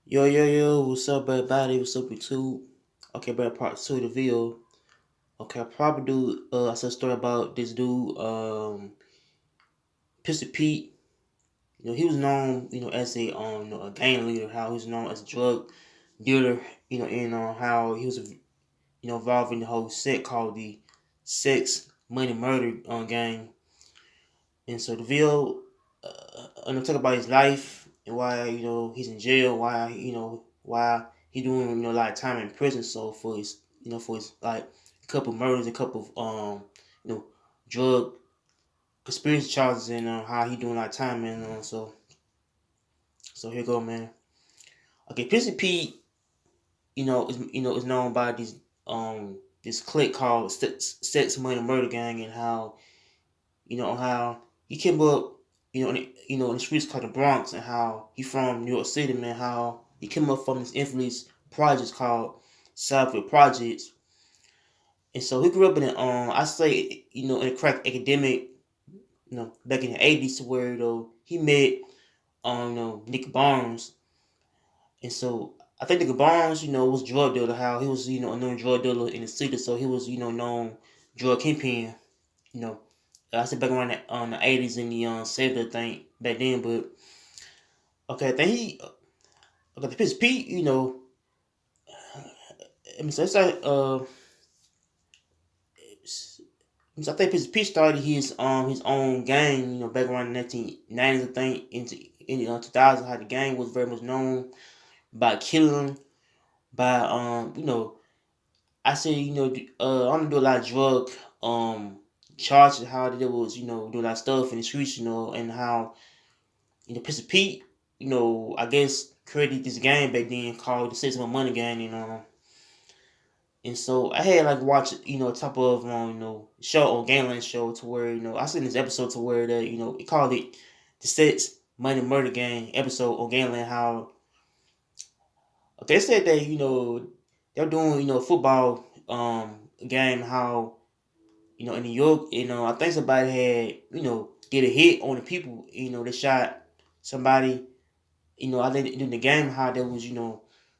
Yo, what's up, everybody? What's up, YouTube? Okay, bro, part two of the video. Okay, I probably do, I said a story about this dude, Pistol Pete. He was known, as a gang leader, how he was known as a drug dealer, and how he was, involved in the whole set called the Sex, Money, Murder gang. And so the video, I'm gonna talk about his life and why he's in jail, why he doing a lot of time in prison. So for his like couple murders, a couple of you know drug conspiracy charges, and how he doing a lot of time, and so here you go, man. Okay, Pissy Pete, is known by this clique called Sex Money Murder Gang, and how he came up, in the streets called the Bronx, and how he from New York City, man. How he came up from this infamous projects called Southfield Projects, and so he grew up in I say, in a crack academic, back in the '80s, to where he met, Nick Barnes, and so I think Nick Barnes, was a drug dealer. How he was, a known drug dealer in the city, so he was, known drug kingpin, you know. I said back around the '80s in the 70s, I think back then. But okay, I think okay, the Pitch Pete, I mean, so it's like so I think Pitch Pete started his own gang, back around the 1990s, I think, into in the 2000s. How the gang was very much known by killing, by I say, I don't do a lot of drug charges, how they was, do a lot of stuff in the streets, and how Pistol Pete, I guess created this game back then called the Six Money Game, and so I had like watch, top of show on Gangland show, to where I seen this episode to where that it called it the Six Money Murder Gang episode on Gangland. How they said that they're doing a football game, how in New York, I think somebody had did a hit on the people, they shot somebody. I think in the game how they was,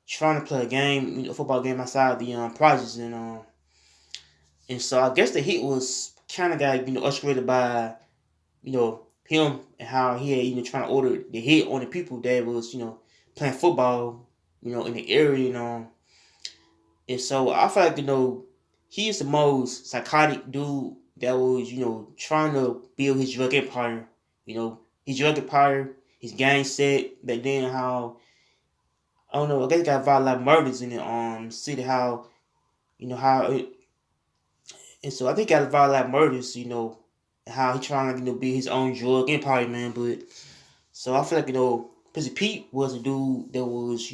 trying to play a game, a football game outside the projects, and so I guess the hit was kind of got orchestrated by him, and how he had trying to order the hit on the people that was playing football, in the area, and so I feel like he is the most psychotic dude that was trying to build his drug empire, his drug empire, his gang set back then. How I don't know. I guess it got involved like murders in the city. How how it, and so I think it got involved like murders. How he trying to build his own drug empire, man. But so I feel like Pissy Pete was a dude that was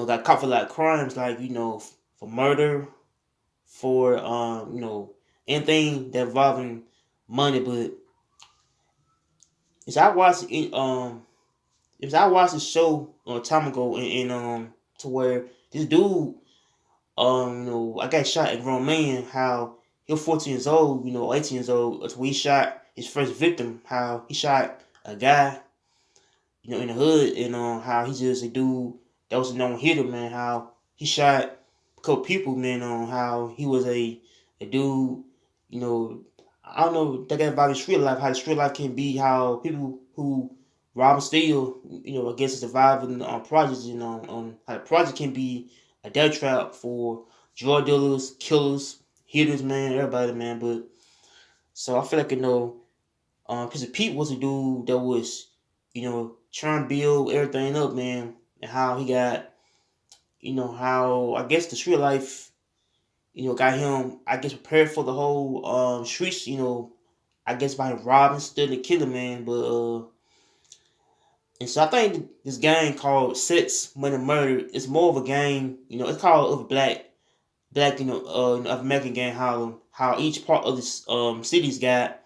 got caught for like crimes, like for murder, for anything that involving money. But as I watched it, if I watched the show a time ago, and to where this dude, I got shot at grown man. How he was 14 years old, 18 years old. That's when he shot his first victim. How he shot a guy, in the hood, and how he's just a dude that was a known hitter, man. How he shot a couple people, man. On how he was a dude, you know. I don't know that about the street life. How the street life can be. How people who rob and steal, I guess surviving on projects, how the project can be a death trap for drug dealers, killers, hitters, man, everybody, man. But so I feel like because Pete was a dude that was, trying to build everything up, man, and how he got, how I guess the street life, got him, I guess, prepared for the whole streets, I guess by robbing, stealing, killing, man. But and so I think this game called Sex, Money, Murder is more of a game, it's called of a black, of American game. How each part of this cities got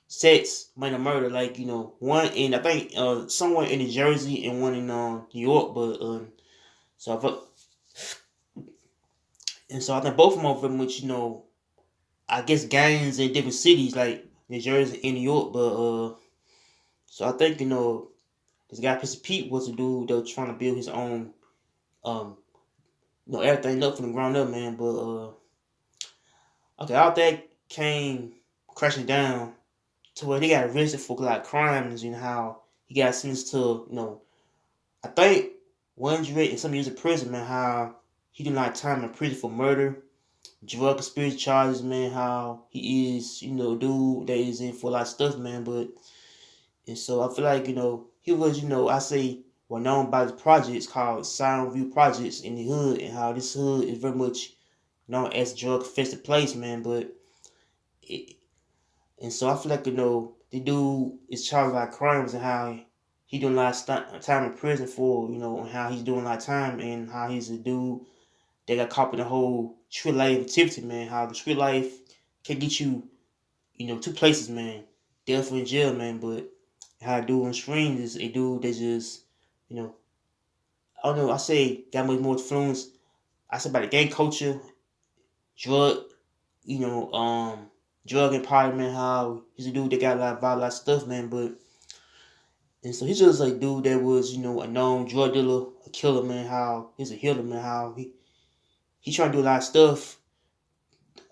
sex, money, murder. Like one in, I think, somewhere in New Jersey, and one in New York. But so I thought, and so I think both of them are very much I guess gangs in different cities like New Jersey and New York. But so I think This guy Pistol Pete was a dude that was trying to build his own, um, everything up from the ground up, man. But okay, all that came crashing down to where they got arrested for like crimes and how he got sentenced to, I think 100 and some years of prison, man. How he did like time in prison for murder, drug conspiracy charges, man. How he is, a dude that is in for a lot of stuff, man. But and so I feel like he was, I say, well known by the projects called Soundview Projects in the hood, and how this hood is very much known as drug infested place, man. But it, and so I feel like the dude is charged with like crimes and how he doing a lot of time in prison for, and how he's doing a lot of time and how he's a dude that got caught in the whole street life activity, man. How the street life can get you, two places, man. Death or in jail, man. But how a dude on screen is a dude that just, you know, I don't know. I say got much more influence. I say about the gang culture, drug, you know, um, drug empowerment. How he's a dude that got a lot of stuff, man. But and so he's just like a dude that was, a known drug dealer, a killer, man. How he's a healer, man. How he trying to do a lot of stuff.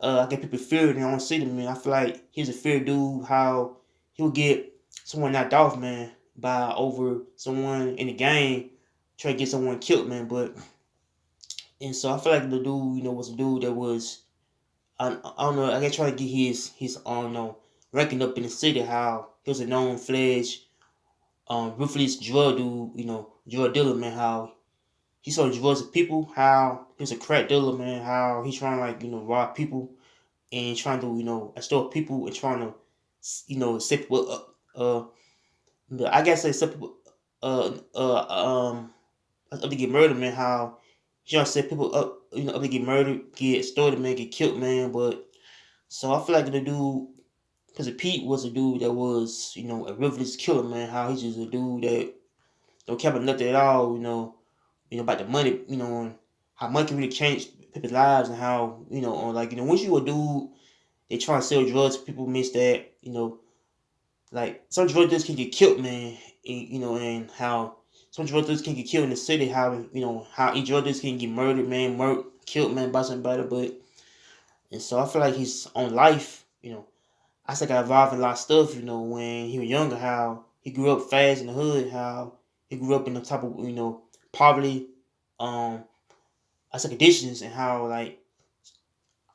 I get people feared and I don't see them, man. I feel like he's a fear dude. How he'll get someone knocked off, man, by over someone in the game, try to get someone killed, man. But and so I feel like the dude, was a dude that was I don't know. I guess trying to get his I don't know ranking up in the city. How he was a known fledged ruthless drug dude, drug dealer, man. How he sold drugs to people. How he was a crack dealer, man. How he's trying to like rob people and trying to extort people and trying to set people up. I guess they set people up to get murdered, man. How he trying to set people up, up to get murdered, get extorted, man, get killed, man. But so I feel like the dude, because Pete was a dude that was a ruthless killer, man. How he's just a dude that don't care about nothing at all, about the money, and how money can really change people's lives and how, on like, once you a dude, they try to sell drugs, people miss that, like some drug dealers can get killed, man, and how some drug dealers can get killed in the city, how, how each drug dealers can get murdered, man, killed, man, by somebody, but, and so I feel like his own life, I think I involved in a lot of stuff, when he was younger, how he grew up fast in the hood, how he grew up in the type of, poverty, I said conditions and how like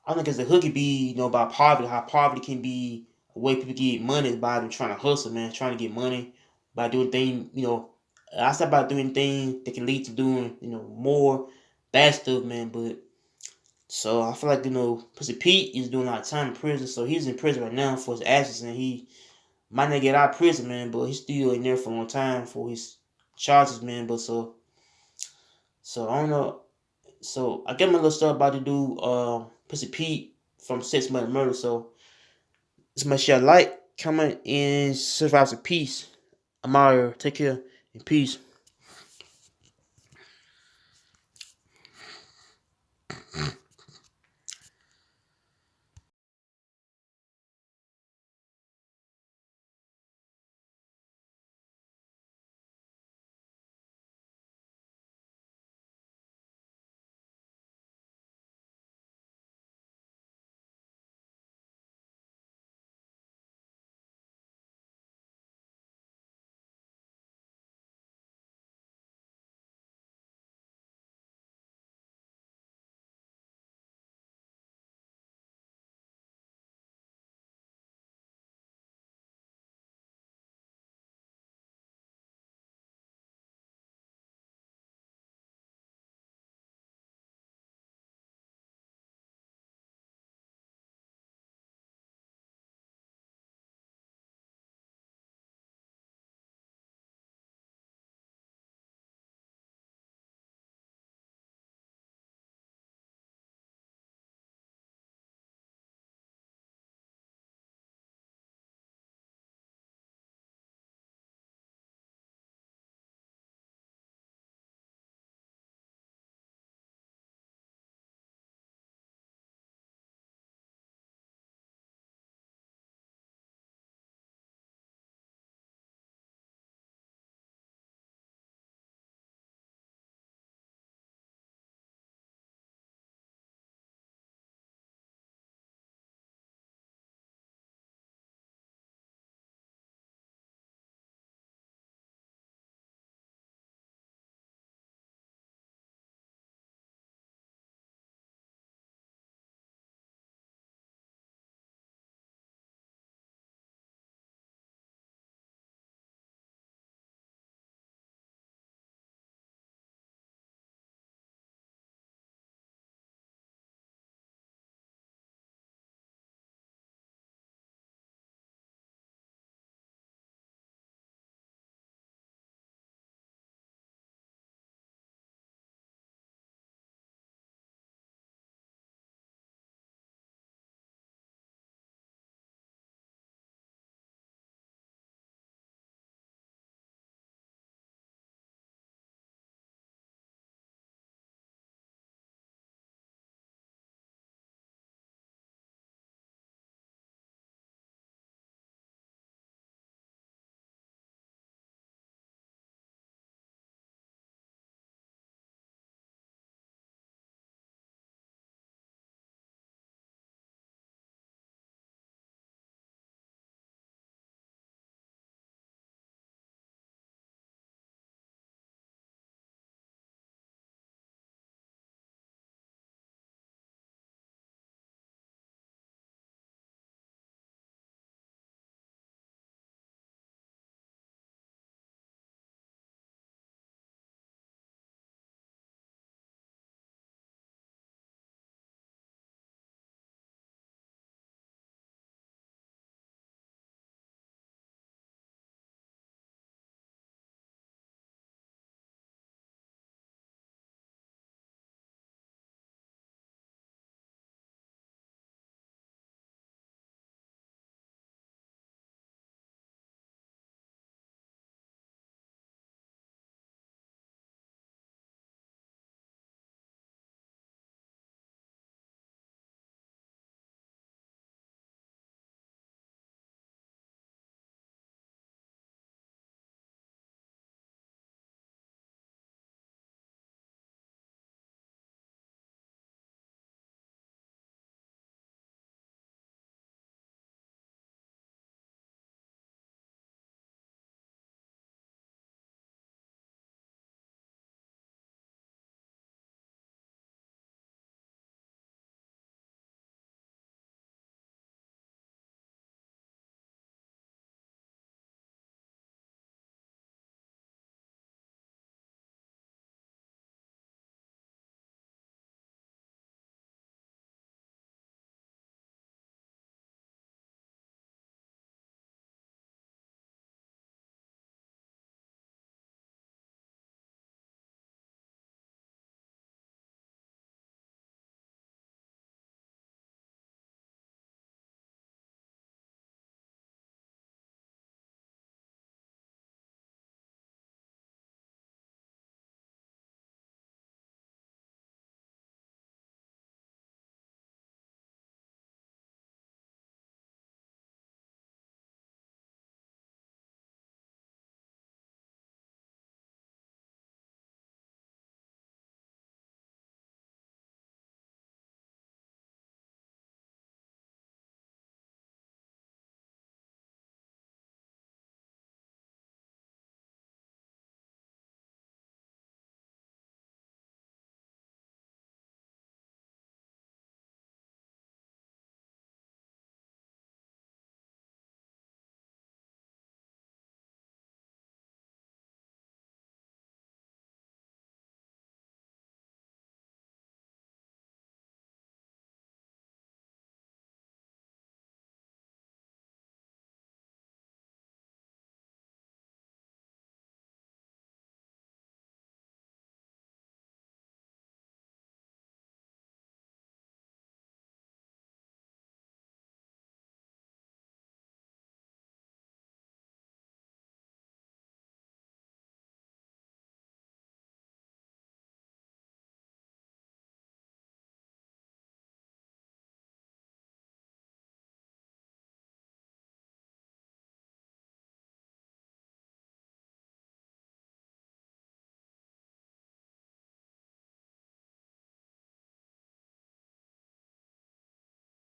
I think as the hood could be, about poverty, how poverty can be a way people get money by them trying to hustle, man, trying to get money by doing things, I said about doing things that can lead to doing, more bad stuff, man. But so I feel like, Pussy Pete is doing a lot of time in prison, so he's in prison right now for his actions and he might not get out of prison, man, but he's still in there for a long time for his charges, man. But so I don't know. So I get my little stuff about to do Pussy Pete from 6 Month Murder. So this much y'all like, comment, and survive some peace. I'm out here. Take care and peace.